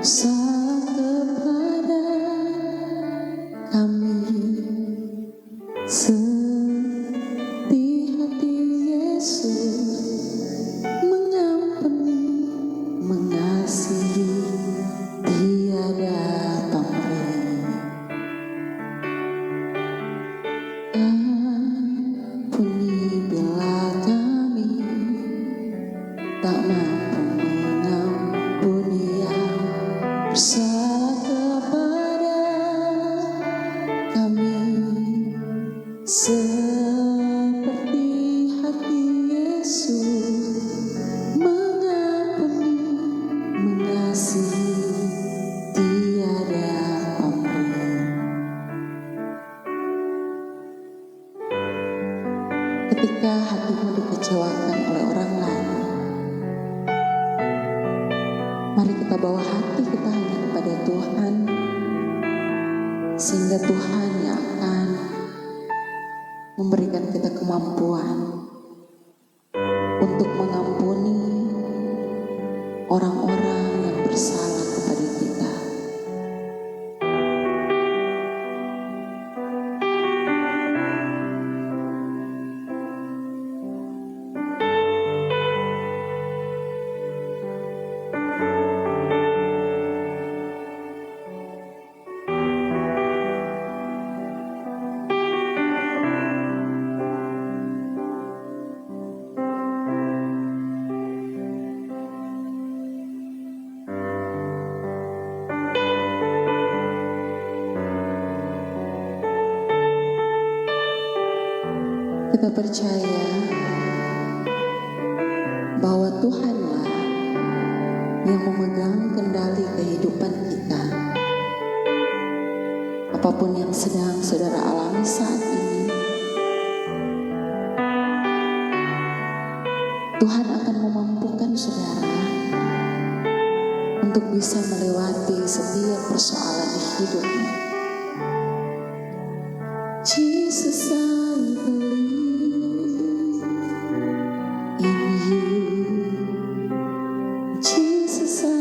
Salah kepada kami, seperti hati Yesus, mengampuni, mengasihi, tiada pamrih. Ampuni bila kami tak mampu mengampuni yang bersalah kepada kami, seperti hati Yesus, mengampuni, mengasihi, tiada pamrih. Ketika hatimu dikecewakan oleh orang lain, mari kita bawa hati kita hanya kepada Tuhan, sehingga Tuhan yang akan memberikan kita kemampuan untuk mengampuni orang-orang yang bersalah kepada kita. Kita percaya bahwa Tuhanlah yang memegang kendali kehidupan kita. Apapun yang sedang saudara alami saat ini, Tuhan akan memampukan saudara untuk bisa melewati setiap persoalan di hidupmu. Jesus, I believe in you. Jesus, I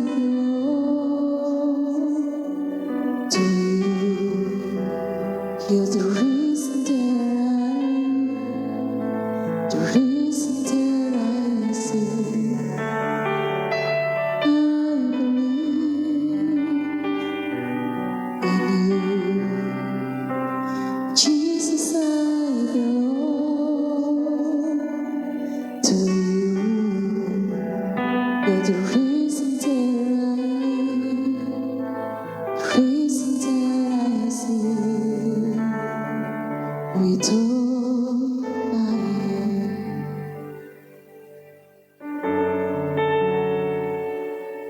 belong to you. You're the reason that I see. I believe in you. Jesus, I belong to you. You're the reason that I see. With all I am.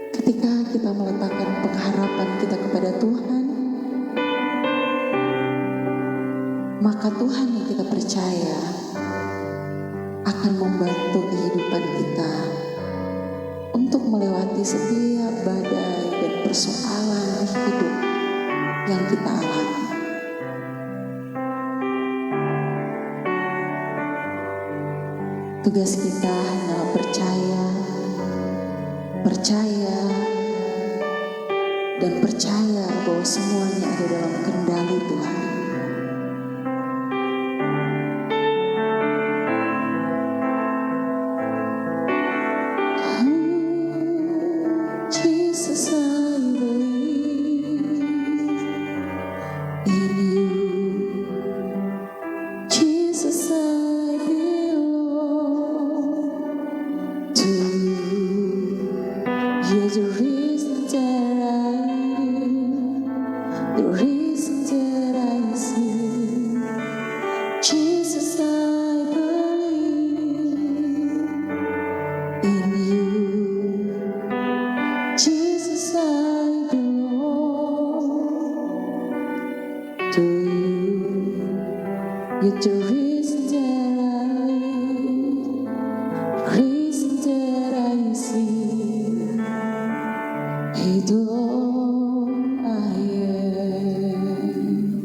Ketika kita meletakkan pengharapan kita kepada Tuhan, maka Tuhan yang kita percaya akan membantu kehidupan kita untuk melewati setiap badai dan persoalan hidup yang kita alami. Tugas kita hanyalah percaya, dan percaya bahwa semuanya ada dalam kendali Tuhan. Jesus, I believe in you. Jesus, I belong to you. You're the reason that I see. Jesus, I believe in you. Jesus, I belong to you. You're the reason that I see. Itu I am.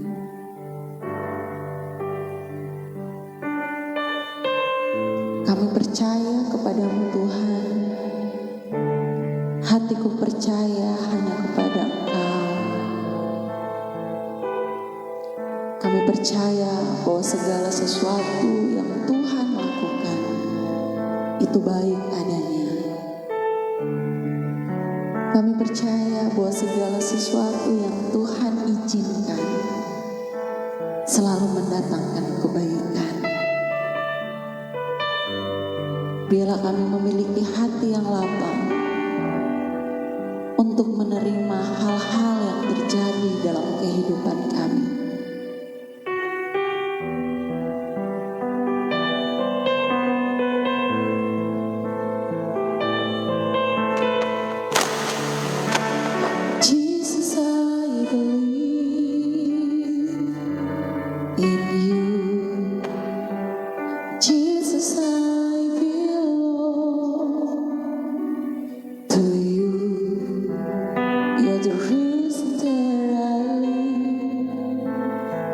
Kami percaya kepadamu Tuhan. Hati ku percaya hanya kepada Engkau. Kami percaya bahwa segala sesuatu yang Tuhan lakukan itu baik adanya. Kami percaya bahwa segala sesuatu yang Tuhan izinkan selalu mendatangkan kebaikan. Biarlah kami memiliki hati yang lapang untuk menerima hal-hal yang terjadi dalam kehidupan kami. Jesus, I believe in you. Jesus, I belong to you. You're the reason that I live,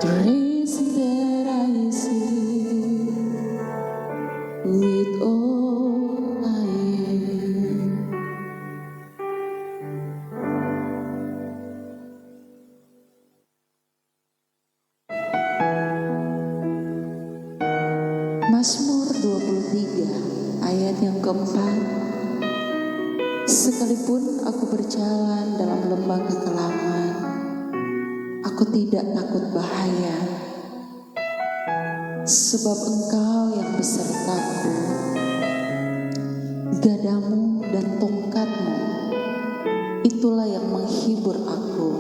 the reason that I see with all I am. Mazmur 23 ayat yang keempat. Sekalipun aku berjalan dalam lembah kekelaman, aku tidak takut bahaya, sebab Engkau yang besertaku. Gadamu dan tongkatmu, itulah yang menghibur aku.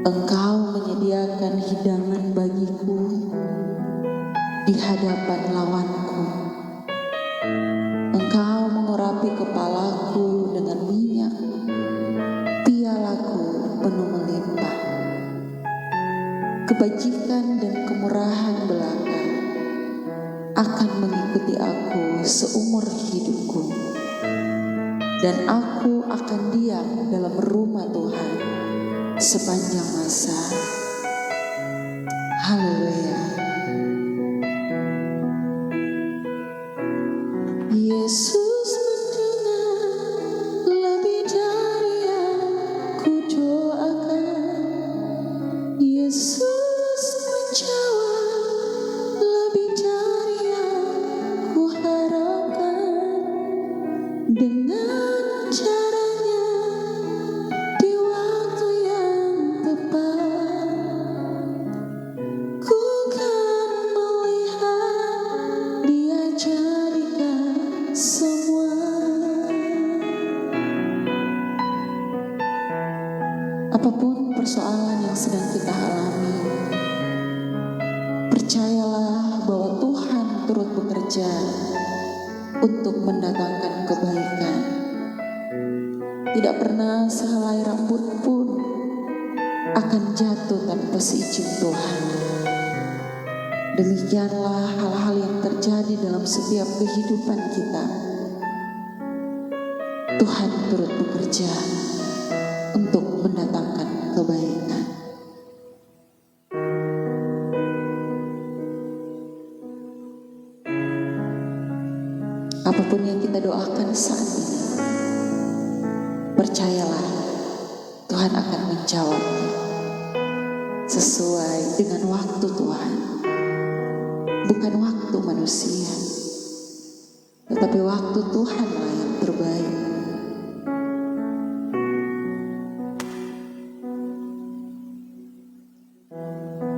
Engkau menyediakan hidangan bagiku di hadapan lawanku. Engkau mengurapi kepalaku dengan minyak, pialaku penuh melimpah. Kebajikan dan kemurahan belaka akan mengikuti aku seumur hidupku, dan aku akan diam dalam rumah Tuhan sepanjang masa. Haleluya. Yesus mendengar lebih dari yang ku doakan. Yesus menjawab lebih dari yang ku harapkan. Dengan caranya di waktu yang tepat, ku kan melihat Dia jadikan semua. Apapun persoalan yang sedang kita alami, percayalah bahwa Tuhan turut bekerja untuk mendatangkan kebaikan. Tidak pernah sehelai rambut pun akan jatuh tanpa seizin Tuhan. Demikianlah hal-hal yang terjadi dalam setiap kehidupan kita. Tuhan turut bekerja untuk mendatangkan kebaikan. Apapun yang kita doakan saat ini, percayalah Tuhan akan menjawabnya sesuai dengan waktu Tuhan. Bukan waktu manusia, tetapi waktu Tuhanlah yang terbaik.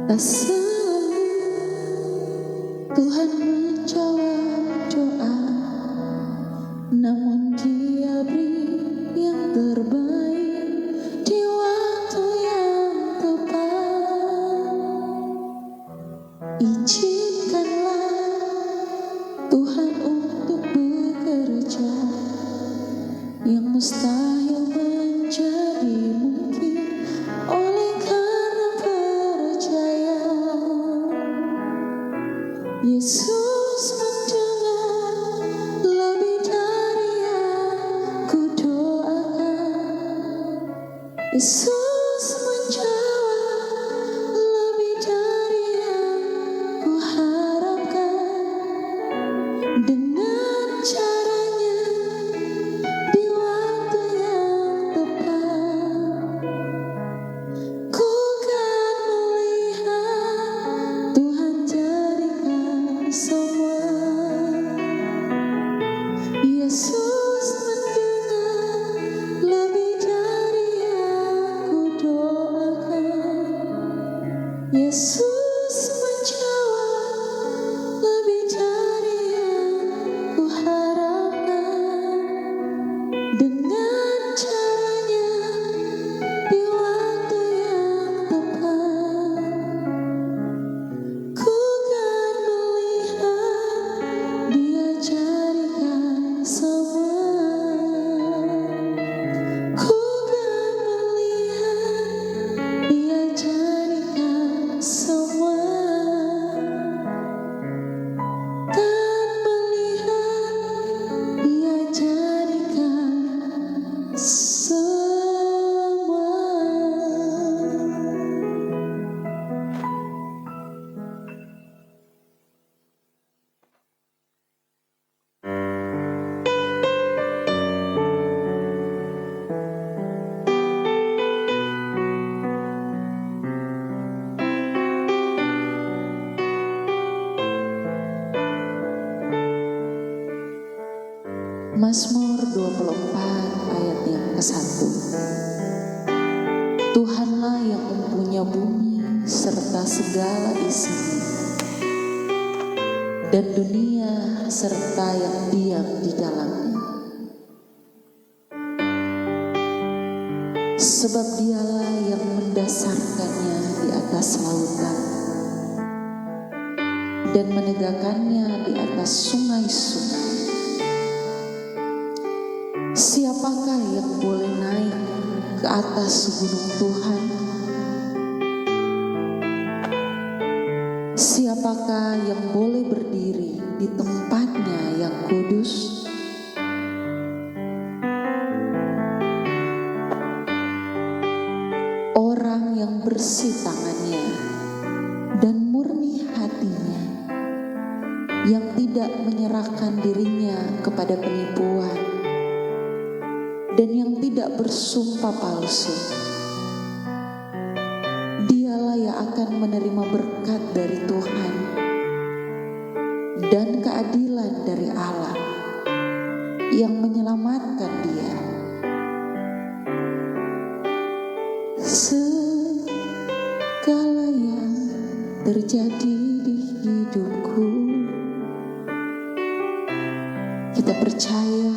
Tak selalu Tuhan menjawab doa, namun Dia beri yang terbaik di waktu yang tepat. Izinkanlah Tuhan untuk bekerja, yang mustahil menjadi mungkin oleh karena percaya. Yesus mendengar lebih dari yang ku doakan. Yesus menjawab lebih dari yang ku harapkan. Dengan caranya di Yesus menjawab, lebih dari yang ku harapkan, dengan caranya di waktu yang tepat. Ku kan melihat Dia jadikan semua. Ku kan melihat Dia jadikan semua. Kan melihat Dia jadikan semua. Mazmur 24 ayat yang ke-1. Tuhanlah yang mempunyai bumi serta segala isinya, dan dunia serta yang diam di dalamnya. Sebab Dialah yang mendasarkannya di atas lautan dan menegakkannya di atas sungai-sungai. Siapakah yang boleh naik ke atas gunung Tuhan? Siapakah yang boleh berdiri di tempatnya yang kudus? Orang yang bersih tangannya dan murni hatinya, yang tidak menyerahkan dirinya kepada penipuan, dan yang tidak bersumpah palsu. Dialah yang akan menerima berkat dari Tuhan dan keadilan dari Allah yang menyelamatkan dia. Segala yang terjadi di hidupku, kita percaya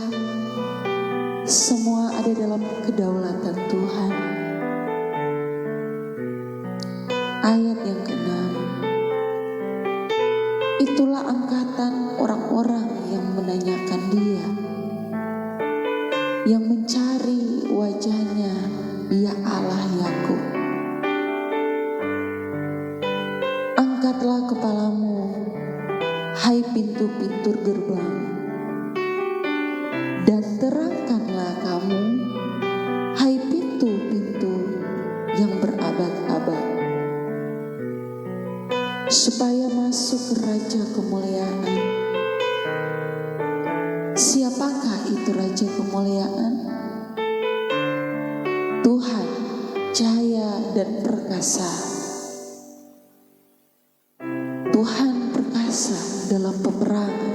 semua ada dalam kedaulatan Tuhan. Ayat yang ke-6. Itulah angkatan orang-orang yang menanyakan Dia, yang mencari wajah-Nya, Dia Allah Yakub. Angkatlah kepalamu, hai pintu-pintu gerbang, dan terangkanlah kamu, hai pintu-pintu yang berabad-abad, supaya masuk Raja kemuliaan. Siapakah itu Raja kemuliaan? Tuhan, cahaya dan perkasa. Tuhan perkasa dalam peperangan.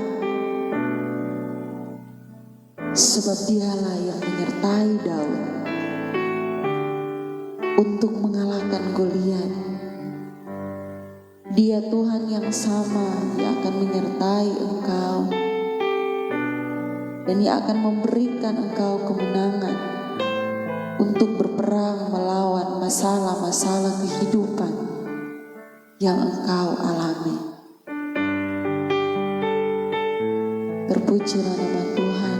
Sebab Dialah yang menyertai Daud untuk mengalahkan Goliat. Dia Tuhan yang sama yang akan menyertai engkau, dan Ia akan memberikan engkau kemenangan untuk berperang melawan masalah-masalah kehidupan yang engkau alami. Terpujilah nama Tuhan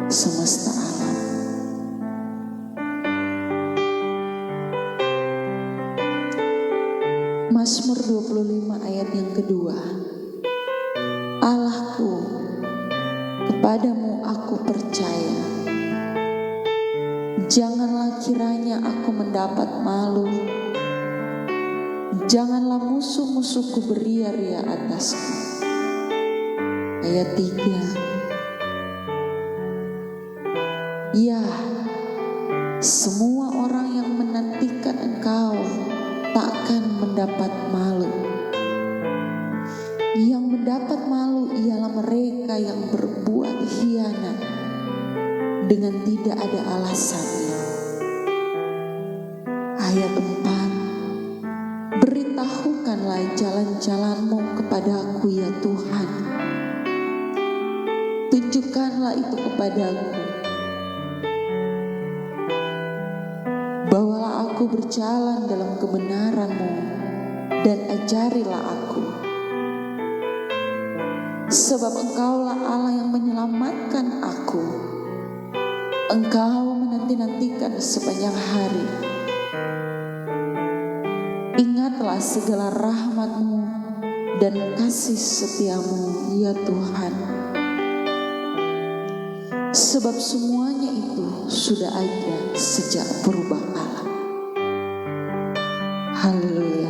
semesta alam. Mazmur 25 ayat yang kedua. Allahku, kepadamu aku percaya. Janganlah kiranya aku mendapat malu. Janganlah musuh-musuhku beria-ria atasku. Ayat 3. Ya, semua orang yang menantikan engkau takkan mendapat malu. Yang mendapat malu ialah mereka yang berbuat khianat dengan tidak ada alasannya. Ayat 4. Beritahukanlah jalan-jalan-Mu kepadaku ya Tuhan. Tunjukkanlah itu kepadaku. Bawalah aku berjalan dalam kebenaran-Mu dan ajarilah aku. Sebab Engkaulah Allah yang menyelamatkan aku. Engkau menanti-nantikan sepanjang hari. Ingatlah segala rahmat-Mu dan kasih setia-Mu ya Tuhan. Sebab semuanya itu sudah ada sejak purbakala. Haleluya.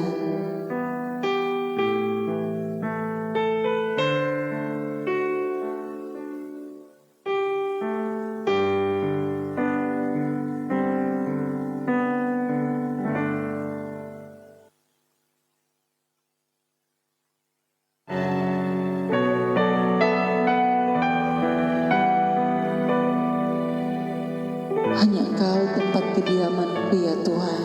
Hanya Engkau tempat kediaman-Ku ya Tuhan.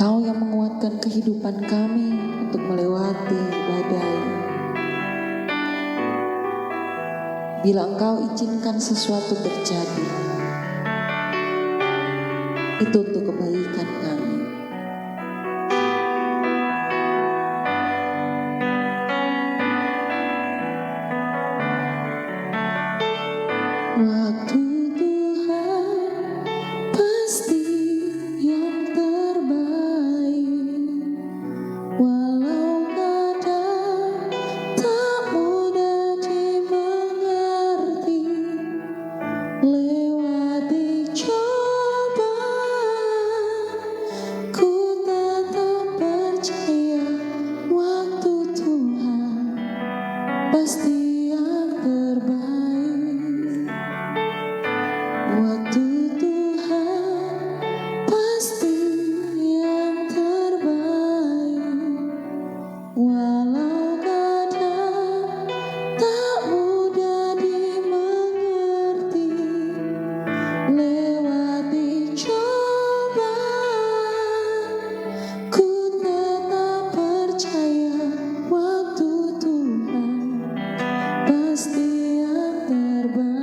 Kau yang menguatkan kehidupan kami untuk melewati badai. Bila Engkau izinkan sesuatu terjadi, itu untuk kebaikan kami. Waktu Tuhan pasti yang terbaik, walau kadang tak mudah dimengerti. Lewati cobaan, ku tetap percaya waktu Tuhan pasti yang terbaik. Waktu Tuhan pasti yang terbaik, walau kadang tak mudah dimengerti. Lewati cobaan, ku tetap percaya waktu Tuhan pasti yang terbaik.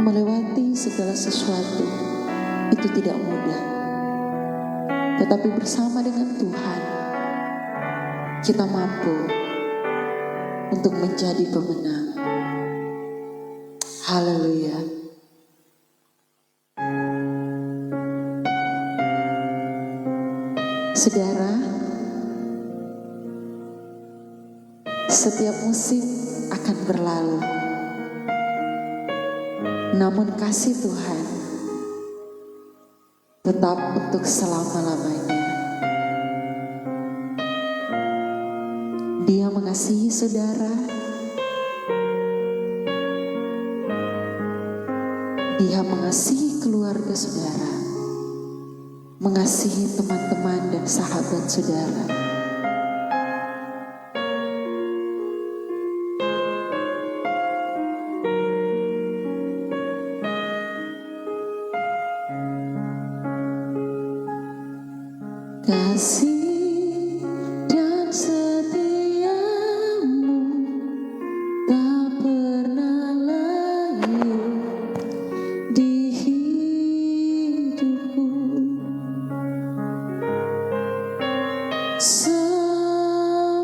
Melewati segala sesuatu itu tidak mudah, tetapi bersama dengan Tuhan kita mampu untuk menjadi pemenang. Haleluya. Saudara, setiap musim akan berlalu, namun kasih Tuhan tetap untuk selama-lamanya. Dia mengasihi saudara, Dia mengasihi keluarga saudara, mengasihi teman-teman dan sahabat saudara. Kasih dan setiamu tak pernah layu di hidupku. Semusim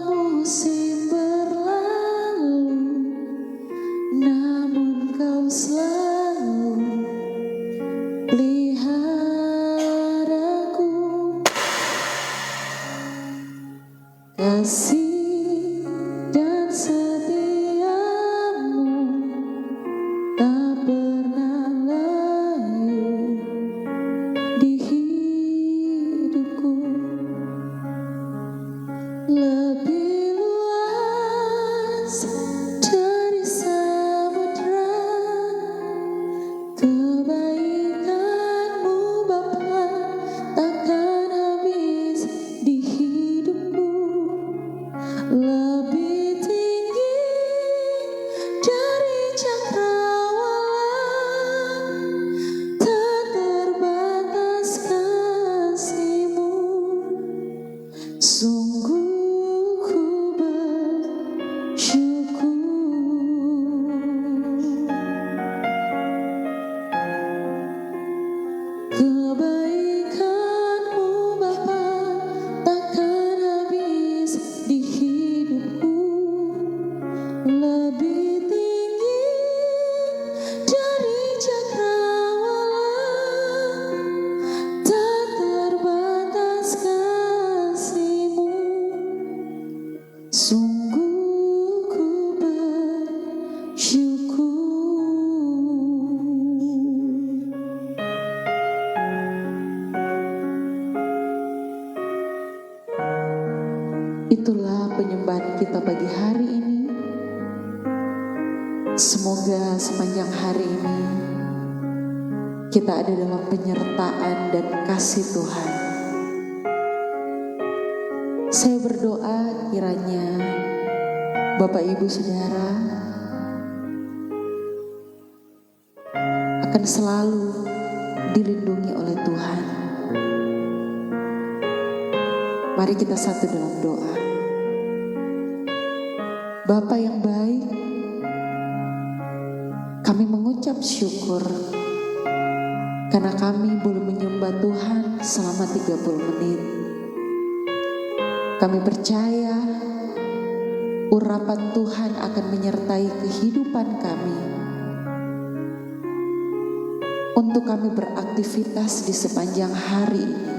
berlalu, namun Kau selalu peliharaku. Kasih dan setiamu tak pernah layu di hidupku. Lebih luas dari samudra, kebaikan-Mu Bapa takkan habis di hidupku. Itulah penyembahan kita pagi hari ini. Semoga sepanjang hari ini kita ada dalam penyertaan dan kasih Tuhan. Saya berdoa kiranya Bapak Ibu Saudara akan selalu dilindungi oleh Tuhan. Mari kita satu dalam doa. Bapa yang baik, kami mengucap syukur karena kami boleh menyembah Tuhan selama 30 menit. Kami percaya urapan Tuhan akan menyertai kehidupan kami untuk kami beraktivitas di sepanjang hari ini.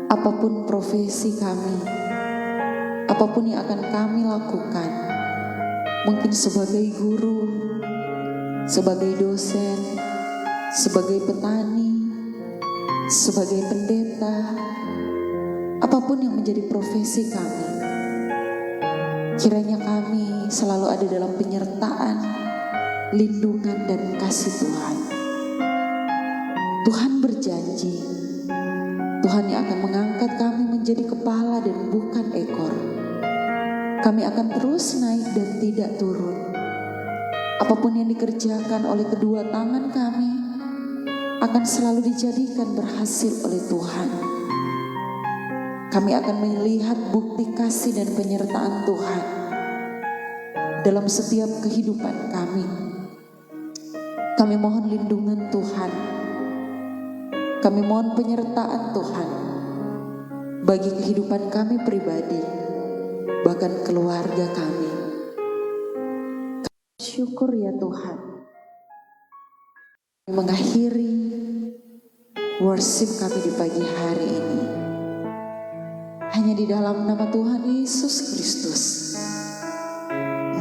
Apapun profesi kami, apapun yang akan kami lakukan, mungkin sebagai guru, sebagai dosen, sebagai petani, sebagai pendeta, apapun yang menjadi profesi kami, kiranya kami selalu ada dalam penyertaan, lindungan dan kasih Tuhan. Tuhan berjanji, Tuhan yang akan mengangkat kami menjadi kepala dan bukan ekor. Kami akan terus naik dan tidak turun. Apapun yang dikerjakan oleh kedua tangan kami akan selalu dijadikan berhasil oleh Tuhan. Kami akan melihat bukti kasih dan penyertaan Tuhan dalam setiap kehidupan kami. Kami mohon lindungan Tuhan. Kami mohon penyertaan Tuhan bagi kehidupan kami pribadi, bahkan keluarga kami. Syukur ya Tuhan. Mengakhiri worship kami di pagi hari ini hanya di dalam nama Tuhan Yesus Kristus,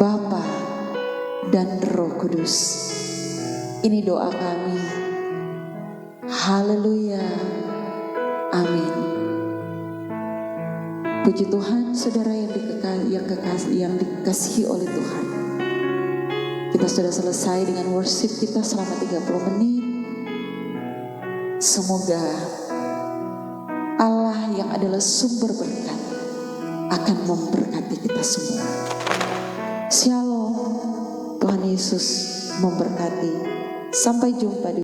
Bapa dan Roh Kudus. Ini doa kami. Haleluya. Amin. Puji Tuhan, saudara yang dikasihi oleh Tuhan. Kita sudah selesai dengan worship kita selama 30 menit. Semoga Allah yang adalah sumber berkat akan memberkati kita semua. Shalom. Tuhan Yesus memberkati. Sampai jumpa di